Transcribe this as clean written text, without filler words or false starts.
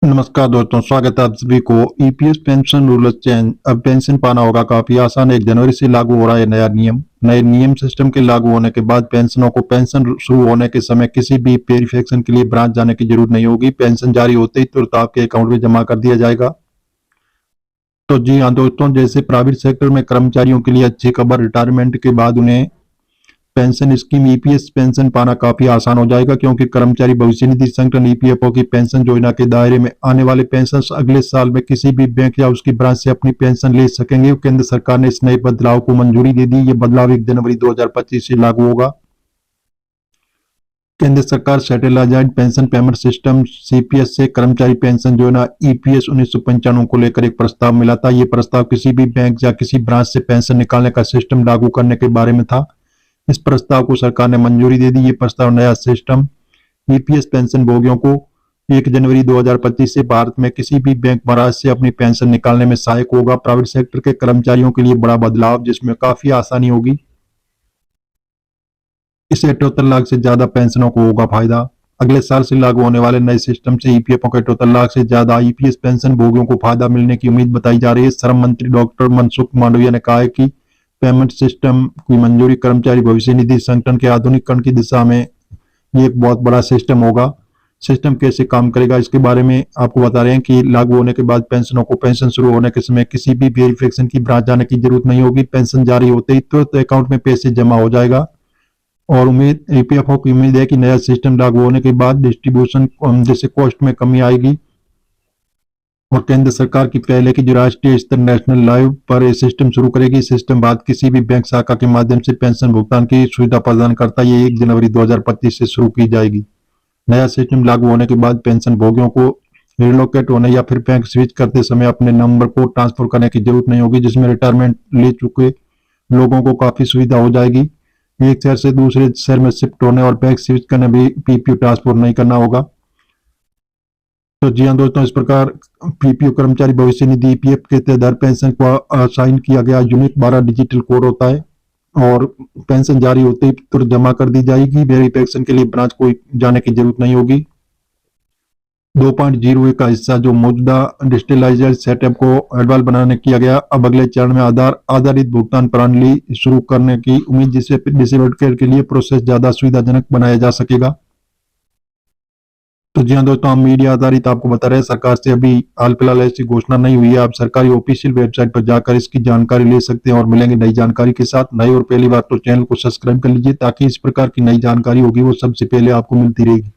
नमस्कार दोस्तों, स्वागत है आप सभी को। EPS pension rule change. अब पेंशन पाना होगा काफी आसान। 1 जनवरी से लागू हो रहा है नया नियम। नए नियम सिस्टम के लागू होने के बाद पेंशनों को पेंशन शुरू होने के समय किसी भी वेरिफिकेशन के लिए ब्रांच जाने की जरूरत नहीं होगी। पेंशन जारी होते ही तुरंत आपके अकाउंट में जमा कर दिया जाएगा। तो जी हाँ दोस्तों, जैसे प्राइवेट सेक्टर में कर्मचारियों के लिए अच्छी खबर, रिटायरमेंट के बाद उन्हें पेंशन स्कीम ईपीएस पेंशन पाना काफी आसान हो जाएगा, क्योंकि कर्मचारी भविष्य निधि संगठन ईपीएफओ की पेंशन योजना के दायरे में आने वाले पेंशनर्स अगले साल में किसी भी बैंक या उसकी ब्रांच से अपनी पेंशन ले सकेंगे। केंद्र सरकार ने इस नए बदलाव को मंजूरी दे दी। ये बदलाव 1 जनवरी 2025 से लागू होगा। केंद्र सरकार satellite pension payment system CPS से कर्मचारी पेंशन योजना ईपीएस 1995 को लेकर एक प्रस्ताव मिला था। ये प्रस्ताव किसी भी बैंक या किसी ब्रांच से पेंशन निकालने का सिस्टम लागू करने के बारे में था। इस प्रस्ताव को सरकार ने मंजूरी दे दी। ये प्रस्ताव नया सिस्टम ईपीएस पेंशन भोगियों को 1 जनवरी 2025 से भारत में किसी भी बैंक महाराज से अपनी पेंशन निकालने में सहायक होगा। प्राइवेट सेक्टर के कर्मचारियों के लिए बड़ा बदलाव, जिसमें काफी आसानी होगी। इससे 78 लाख से ज्यादा पेंशनों को होगा फायदा। अगले साल से लागू होने वाले नए सिस्टम से ईपीएफओ के 78 लाख से ज्यादा ईपीएस पेंशन भोगियों को फायदा मिलने की उम्मीद बताई जा रही है। श्रम मंत्री डॉक्टर मनसुख मांडविया ने कहा है कि पेमेंट सिस्टम की मंजूरी कर्मचारी भविष्य निधि संगठन के आधुनिकीकरण की दिशा में ये एक बहुत बड़ा सिस्टम होगा। सिस्टम कैसे काम करेगा इसके बारे में आपको बता रहे हैं कि लागू होने के बाद पेंशनों को पेंशन शुरू होने के समय किसी भी वेरिफिकेशन की ब्रांच जाने की जरूरत नहीं होगी। पेंशन जारी होते ही तुरंत अकाउंट में पैसे जमा हो जाएगा। और उम्मीद ईपीएफओ की उम्मीद है कि नया सिस्टम लागू होने के बाद डिस्ट्रीब्यूशन जैसे कॉस्ट में कमी आएगी। और केंद्र सरकार की पहले की जो राष्ट्रीय स्तर नेशनल लाइव पर यह सिस्टम शुरू करेगी। सिस्टम बाद किसी भी बैंक शाखा के माध्यम से पेंशन भुगतान की सुविधा प्रदान करता है। ये 1 जनवरी 2025 से शुरू की जाएगी। नया सिस्टम लागू होने के बाद पेंशन भोगियों को रिलोकेट होने या फिर बैंक स्विच करते समय अपने नंबर को ट्रांसफर करने की जरूरत नहीं होगी, जिसमें रिटायरमेंट ले चुके लोगों को काफी सुविधा हो जाएगी। एक शहर से दूसरे शहर में शिफ्ट होने और बैंक स्विच करने भी पीपीयू ट्रांसफर नहीं करना होगा। तो जी हाँ दोस्तों, इस प्रकार पीपीयू कर्मचारी भविष्य निधि ईपीएफ के तहत पेंशन को असाइन किया गया यूनिक 12 डिजिटल कोड होता है और पेंशन जारी होते ही तुरंत जमा कर दी जाएगी। वेरिफिकेशन के लिए ब्रांच को जाने की जरूरत नहीं होगी। 2.0 का हिस्सा जो मौजूदा डिजिटलाइज्ड सेटअप को एडवांस बनाने किया गया। अब अगले चरण में आधार आधारित भुगतान प्रणाली शुरू करने की उम्मीद, जिससे डिसेबल्ड केयर के लिए प्रोसेस ज्यादा सुविधाजनक बनाया जा सकेगा। तो जी हाँ दोस्तों, हम मीडिया आधारित आपको बता रहे हैं। सरकार से अभी हाल फिलहाल ऐसी घोषणा नहीं हुई है। आप सरकारी ऑफिशियल वेबसाइट पर जाकर इसकी जानकारी ले सकते हैं और मिलेंगे नई जानकारी के साथ। नई और पहली बार तो चैनल को सब्सक्राइब कर लीजिए, ताकि इस प्रकार की नई जानकारी होगी वो सबसे पहले आपको मिलती रहेगी।